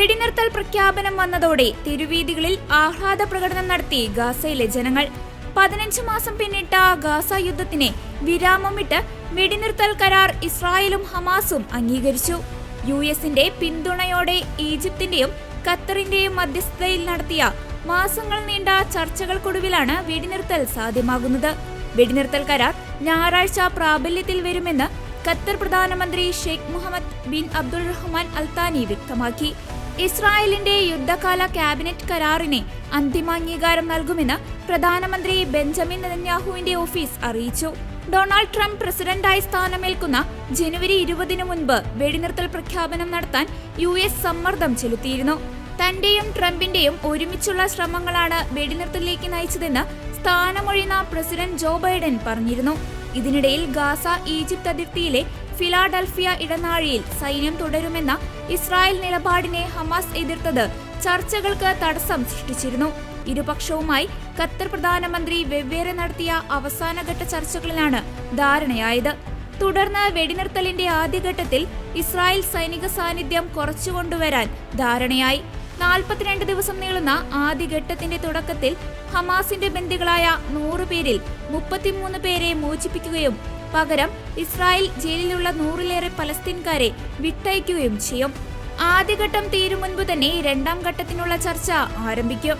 വെടിനിർത്തൽ പ്രഖ്യാപനം വന്നതോടെ തെരുവീഥികളിൽ ആഹ്ലാദ പ്രകടനം നടത്തി ഗാസയിലെ ജനങ്ങൾ. 15 മാസം പിന്നിട്ട ഗാസ യുദ്ധത്തിന് വിരാമമിട്ട് വെടിനിർത്തൽ കരാർ ഇസ്രായേലും ഹമാസും അംഗീകരിച്ചു. യുഎസിന്റെ പിന്തുണയോടെ ഈജിപ്തിന്റെയും ഖത്തറിന്റെയും മധ്യസ്ഥതയിൽ നടത്തിയ മാസങ്ങൾ നീണ്ട ചർച്ചകൾക്കൊടുവിലാണ് വെടിനിർത്തൽ സാധ്യമാകുന്നത്. വെടിനിർത്തൽ കരാർ ഞായറാഴ്ച പ്രാബല്യത്തിൽ വരുമെന്ന് ഖത്തർ പ്രധാനമന്ത്രി ഷെയ്ഖ് മുഹമ്മദ് ബിൻ അബ്ദുൾ റഹ്മാൻ അൽ താനി വ്യക്തമാക്കി. ഇസ്രായേലിന്റെ യുദ്ധകാല ക്യാബിനറ്റ് കരാറിന് അന്തിമാംഗീകാരം നൽകുമെന്ന് പ്രധാനമന്ത്രി ബെഞ്ചമിൻ നെതന്യാഹുവിന്റെ ഓഫീസ് അറിയിച്ചു. ഡൊണാൾഡ് ട്രംപ് പ്രസിഡന്റായി സ്ഥാനമേൽക്കുന്ന ജനുവരി 20 മുൻപ് വെടിനിർത്തൽ പ്രഖ്യാപനം നടത്താൻ യുഎസ് സമ്മർദ്ദം ചെലുത്തിയിരുന്നു. തന്റെയും ട്രംപിന്റെയും ഒരുമിച്ചുള്ള ശ്രമങ്ങളാണ് വെടിനിർത്തലിലേക്ക് നയിച്ചതെന്ന് സ്ഥാനമൊഴിയുന്ന പ്രസിഡന്റ് ജോ ബൈഡൻ പറഞ്ഞിരുന്നു. ഇതിനിടയിൽ ഗാസ ഈജിപ്ത് അതിർത്തിയിലെ ഫിലാഡൽഫിയ ഇടനാഴിയിൽ സൈന്യം തുടരുമെന്ന ഇസ്രായേൽ നിലപാടിനെ ഹമാസ് എതിർത്തത് ചർച്ചകൾക്ക് തടസ്സം സൃഷ്ടിച്ചിരുന്നു. ഇരുപക്ഷവുമായി ഖത്തർ പ്രധാനമന്ത്രി വെവ്വേറെ നടത്തിയ അവസാനഘട്ട ചർച്ചകളിലാണ് ധാരണയായത്. തുടർന്ന് വെടിനിർത്തലിന്റെ ആദ്യഘട്ടത്തിൽ ഇസ്രായേൽ സൈനിക സാന്നിധ്യം കുറച്ചുകൊണ്ടുവരാൻ ധാരണയായി. 42 ദിവസം നീളുന്ന ആദ്യഘട്ടത്തിന്റെ തുടക്കത്തിൽ ഹമാസിന്റെ ബന്ദികളായ 100 പേരിൽ 33 പേരെ മോചിപ്പിക്കുകയും പകരം ഇസ്രായേൽ ജയിലിലുള്ള 100-ലേറെ പലസ്തീൻകാരെ വിട്ടയക്കുകയും ചെയ്യും. ആദ്യഘട്ടം തീരും മുൻപ് തന്നെ രണ്ടാം ഘട്ടത്തിനുള്ള ചർച്ച ആരംഭിക്കും.